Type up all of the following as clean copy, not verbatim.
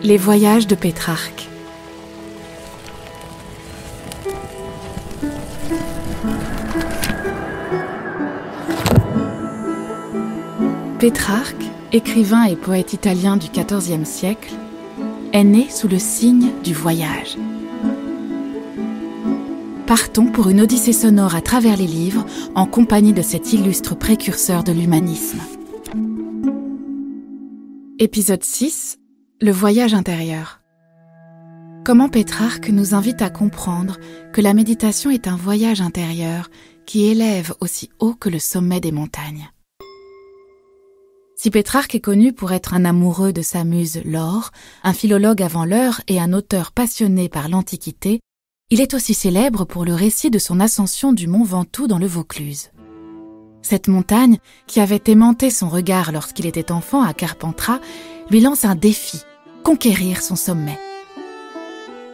Les voyages de Pétrarque. Pétrarque, écrivain et poète italien du XIVe siècle, est né sous le signe du voyage. Partons pour une odyssée sonore à travers les livres en compagnie de cet illustre précurseur de l'humanisme. Épisode 6, le voyage intérieur. Comment Pétrarque nous invite à comprendre que la méditation est un voyage intérieur qui élève aussi haut que le sommet des montagnes. Si Pétrarque est connu pour être un amoureux de sa muse Laure, un philologue avant l'heure et un auteur passionné par l'Antiquité, il est aussi célèbre pour le récit de son ascension du mont Ventoux dans le Vaucluse. Cette montagne, qui avait aimanté son regard lorsqu'il était enfant à Carpentras, lui lance un défi, conquérir son sommet.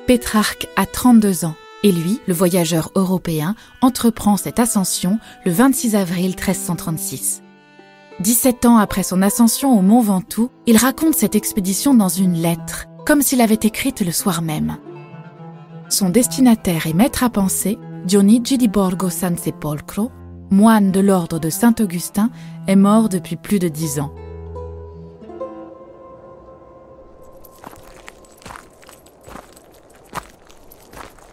Pétrarque a 32 ans et lui, le voyageur européen, entreprend cette ascension le 26 avril 1336. 17 ans après son ascension au mont Ventoux, il raconte cette expédition dans une lettre, comme s'il avait écrite le soir même. Son destinataire et maître à penser, Dionigi di Borgo San Sepolcro, moine de l'ordre de Saint-Augustin, est mort depuis plus de 10 ans.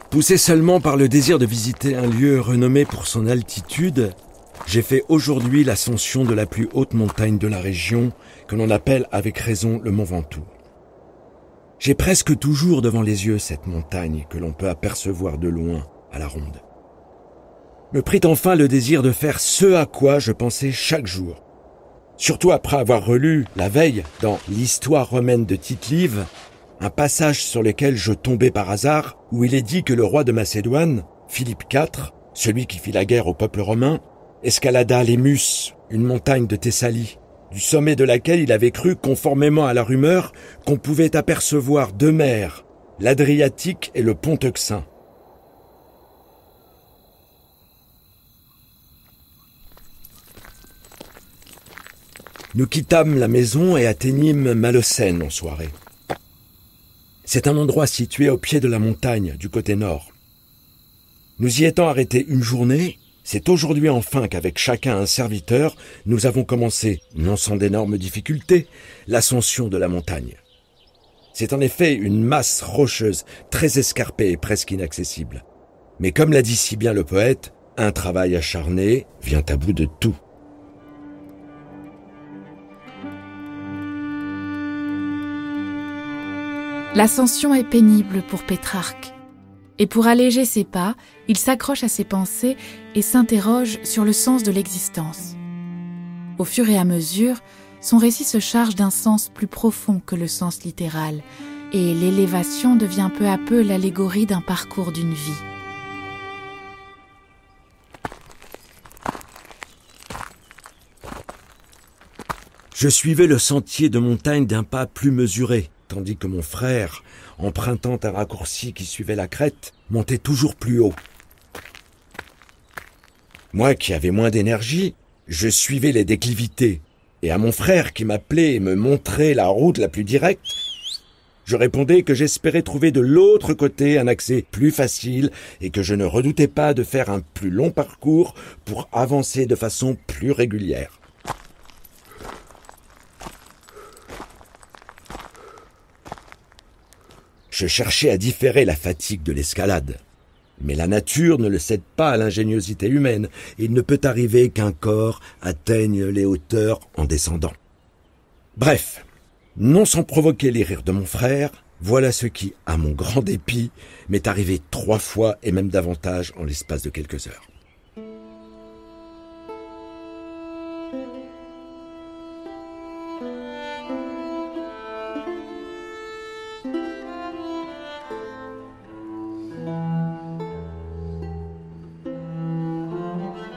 Poussé seulement par le désir de visiter un lieu renommé pour son altitude, j'ai fait aujourd'hui l'ascension de la plus haute montagne de la région, que l'on appelle avec raison le mont Ventoux. J'ai presque toujours devant les yeux cette montagne que l'on peut apercevoir de loin à la ronde. Me prit enfin le désir de faire ce à quoi je pensais chaque jour. Surtout après avoir relu, la veille, dans l'Histoire romaine de Tite-Live, un passage sur lequel je tombais par hasard, où il est dit que le roi de Macédoine, Philippe IV, celui qui fit la guerre au peuple romain, escalada l'Émus, une montagne de Thessalie, du sommet de laquelle il avait cru, conformément à la rumeur, qu'on pouvait apercevoir deux mers, l'Adriatique et le pont Euxin. Nous quittâmes la maison et atteignîmes Malocène en soirée. C'est un endroit situé au pied de la montagne, du côté nord. Nous y étant arrêtés une journée, c'est aujourd'hui enfin qu'avec chacun un serviteur, nous avons commencé, non sans d'énormes difficultés, l'ascension de la montagne. C'est en effet une masse rocheuse, très escarpée et presque inaccessible. Mais comme l'a dit si bien le poète, un travail acharné vient à bout de tout. L'ascension est pénible pour Pétrarque. Et pour alléger ses pas, il s'accroche à ses pensées et s'interroge sur le sens de l'existence. Au fur et à mesure, son récit se charge d'un sens plus profond que le sens littéral, et l'élévation devient peu à peu l'allégorie d'un parcours d'une vie. Je suivais le sentier de montagne d'un pas plus mesuré, tandis que mon frère, empruntant un raccourci qui suivait la crête, montait toujours plus haut. Moi qui avais moins d'énergie, je suivais les déclivités, et à mon frère qui m'appelait et me montrait la route la plus directe, je répondais que j'espérais trouver de l'autre côté un accès plus facile et que je ne redoutais pas de faire un plus long parcours pour avancer de façon plus régulière. Je cherchais à différer la fatigue de l'escalade. Mais la nature ne le cède pas à l'ingéniosité humaine. Il ne peut arriver qu'un corps atteigne les hauteurs en descendant. Bref, non sans provoquer les rires de mon frère, voilà ce qui, à mon grand dépit, m'est arrivé 3 fois et même davantage en l'espace de quelques heures.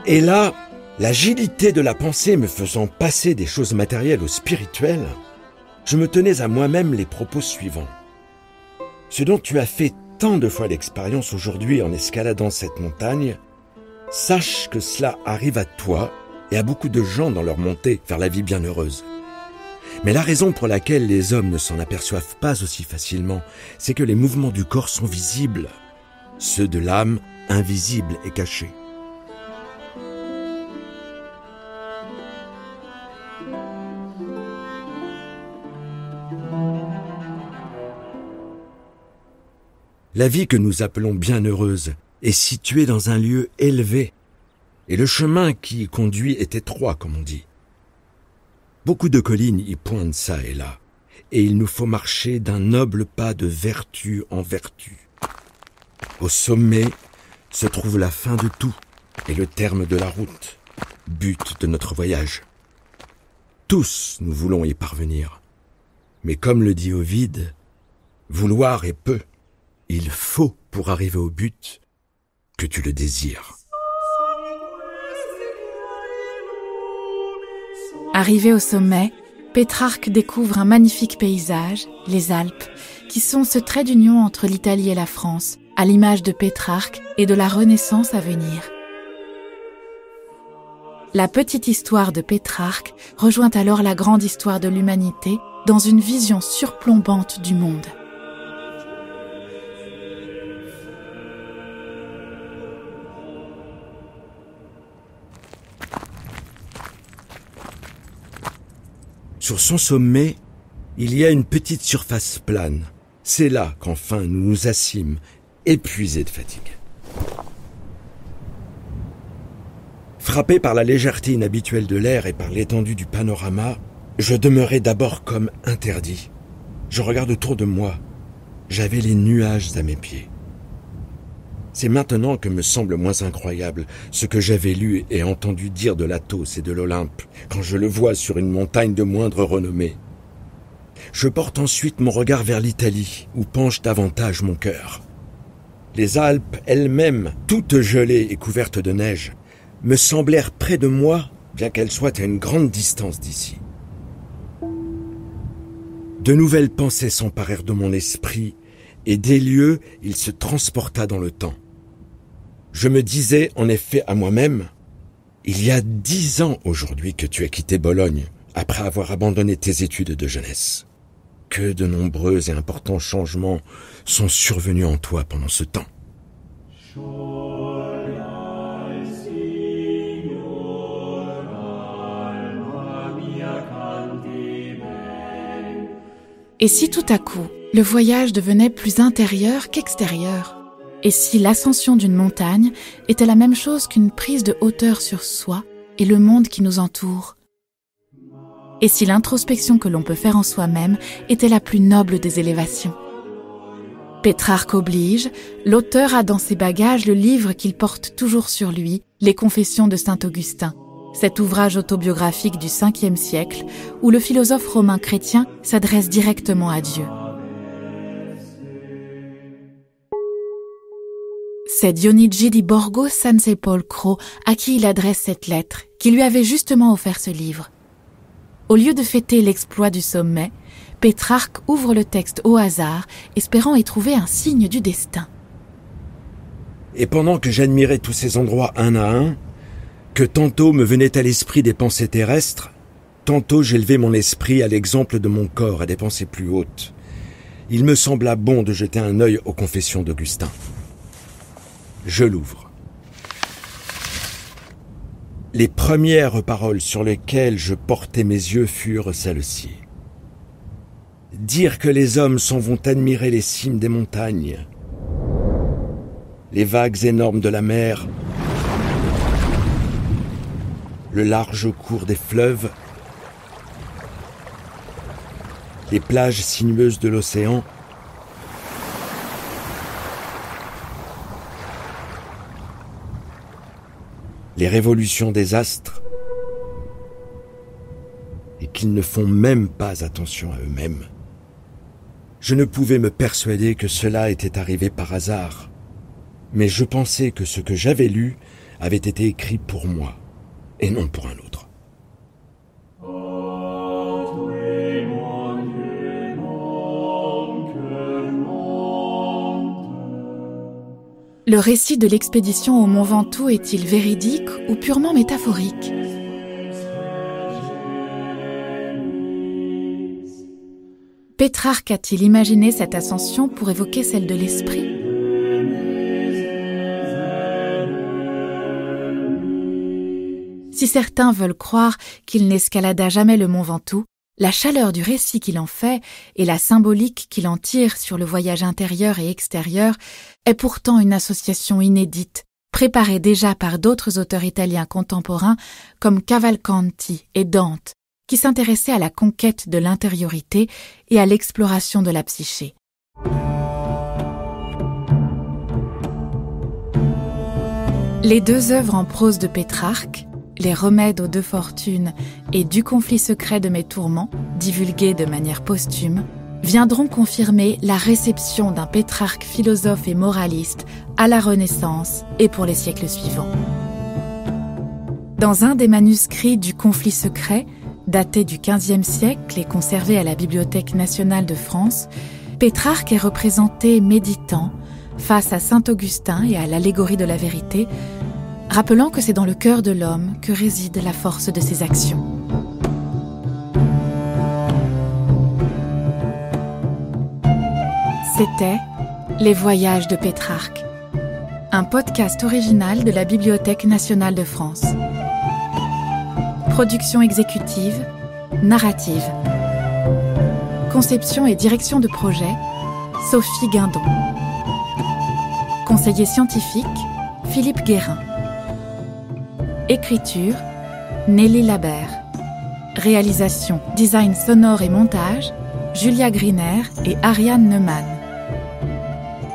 Et là, l'agilité de la pensée me faisant passer des choses matérielles aux spirituelles, je me tenais à moi-même les propos suivants. Ce dont tu as fait tant de fois l'expérience aujourd'hui en escaladant cette montagne, sache que cela arrive à toi et à beaucoup de gens dans leur montée vers la vie bienheureuse. Mais la raison pour laquelle les hommes ne s'en aperçoivent pas aussi facilement, c'est que les mouvements du corps sont visibles, ceux de l'âme invisibles et cachés. La vie que nous appelons bienheureuse est située dans un lieu élevé, et le chemin qui y conduit est étroit, comme on dit. Beaucoup de collines y pointent ça et là, et il nous faut marcher d'un noble pas de vertu en vertu. Au sommet se trouve la fin de tout et le terme de la route, but de notre voyage. Tous nous voulons y parvenir, mais comme le dit Ovide, vouloir est peu. Il faut, pour arriver au but, que tu le désires. Arrivé au sommet, Pétrarque découvre un magnifique paysage, les Alpes, qui sont ce trait d'union entre l'Italie et la France, à l'image de Pétrarque et de la Renaissance à venir. La petite histoire de Pétrarque rejoint alors la grande histoire de l'humanité dans une vision surplombante du monde. Sur son sommet, il y a une petite surface plane. C'est là qu'enfin nous nous assîmes, épuisés de fatigue. Frappé par la légèreté inhabituelle de l'air et par l'étendue du panorama, je demeurai d'abord comme interdit. Je regarde autour de moi. J'avais les nuages à mes pieds. C'est maintenant que me semble moins incroyable ce que j'avais lu et entendu dire de l'Athos et de l'Olympe, quand je le vois sur une montagne de moindre renommée. Je porte ensuite mon regard vers l'Italie, où penche davantage mon cœur. Les Alpes elles-mêmes, toutes gelées et couvertes de neige, me semblèrent près de moi, bien qu'elles soient à une grande distance d'ici. De nouvelles pensées s'emparèrent de mon esprit, et des lieux, il se transporta dans le temps. Je me disais en effet à moi-même, il y a 10 ans aujourd'hui que tu as quitté Bologne, après avoir abandonné tes études de jeunesse. Que de nombreux et importants changements sont survenus en toi pendant ce temps. Et si tout à coup, le voyage devenait plus intérieur qu'extérieur ? Et si l'ascension d'une montagne était la même chose qu'une prise de hauteur sur soi et le monde qui nous entoure ? Et si l'introspection que l'on peut faire en soi-même était la plus noble des élévations ? Pétrarque oblige, l'auteur a dans ses bagages le livre qu'il porte toujours sur lui, Les Confessions de saint Augustin, cet ouvrage autobiographique du 5e siècle où le philosophe romain chrétien s'adresse directement à Dieu. C'est Dionigi di Borgo San Sepolcro à qui il adresse cette lettre, qui lui avait justement offert ce livre. Au lieu de fêter l'exploit du sommet, Pétrarque ouvre le texte au hasard, espérant y trouver un signe du destin. Et pendant que j'admirais tous ces endroits un à un, que tantôt me venaient à l'esprit des pensées terrestres, tantôt j'élevais mon esprit à l'exemple de mon corps à des pensées plus hautes, il me sembla bon de jeter un œil aux Confessions d'Augustin. Je l'ouvre. Les premières paroles sur lesquelles je portai mes yeux furent celles-ci. Dire que les hommes s'en vont admirer les cimes des montagnes, les vagues énormes de la mer, le large cours des fleuves, les plages sinueuses de l'océan, les révolutions des astres, et qu'ils ne font même pas attention à eux-mêmes. Je ne pouvais me persuader que cela était arrivé par hasard, mais je pensais que ce que j'avais lu avait été écrit pour moi, et non pour un autre. Le récit de l'expédition au Mont Ventoux est-il véridique ou purement métaphorique ? Pétrarque a-t-il imaginé cette ascension pour évoquer celle de l'esprit ? Si certains veulent croire qu'il n'escalada jamais le mont Ventoux, la chaleur du récit qu'il en fait et la symbolique qu'il en tire sur le voyage intérieur et extérieur est pourtant une association inédite, préparée déjà par d'autres auteurs italiens contemporains comme Cavalcanti et Dante, qui s'intéressaient à la conquête de l'intériorité et à l'exploration de la psyché. Les deux œuvres en prose de Pétrarque, Les remèdes aux deux fortunes et Du conflit secret de mes tourments, divulgués de manière posthume, viendront confirmer la réception d'un Pétrarque philosophe et moraliste à la Renaissance et pour les siècles suivants. Dans un des manuscrits du conflit secret, daté du XVe siècle et conservé à la Bibliothèque nationale de France, Pétrarque est représenté méditant face à saint Augustin et à l'allégorie de la vérité, rappelant que c'est dans le cœur de l'homme que réside la force de ses actions. C'était Les Voyages de Pétrarque, un podcast original de la Bibliothèque nationale de France. Production exécutive, narrative. Conception et direction de projet, Sophie Guindon. Conseiller scientifique, Philippe Guérin. Écriture, Nelly Labert. Réalisation, design sonore et montage, Julia Griner et Ariane Neumann.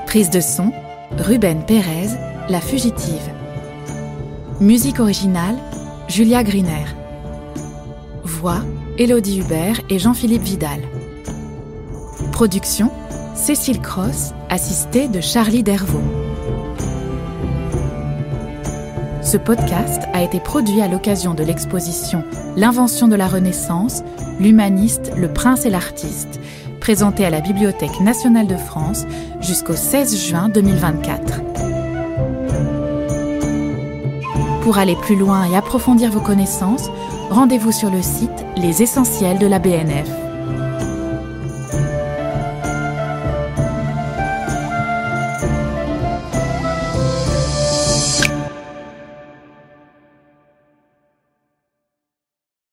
Prise de son, Ruben Pérez, La Fugitive. Musique originale, Julia Griner. Voix, Élodie Hubert et Jean-Philippe Vidal. Production, Cécile Cross, assistée de Charlie Dervaux. Ce podcast a été produit à l'occasion de l'exposition L'invention de la Renaissance, l'humaniste, le prince et l'artiste, présentée à la Bibliothèque nationale de France jusqu'au 16 juin 2024. Pour aller plus loin et approfondir vos connaissances, rendez-vous sur le site Les Essentiels de la BNF.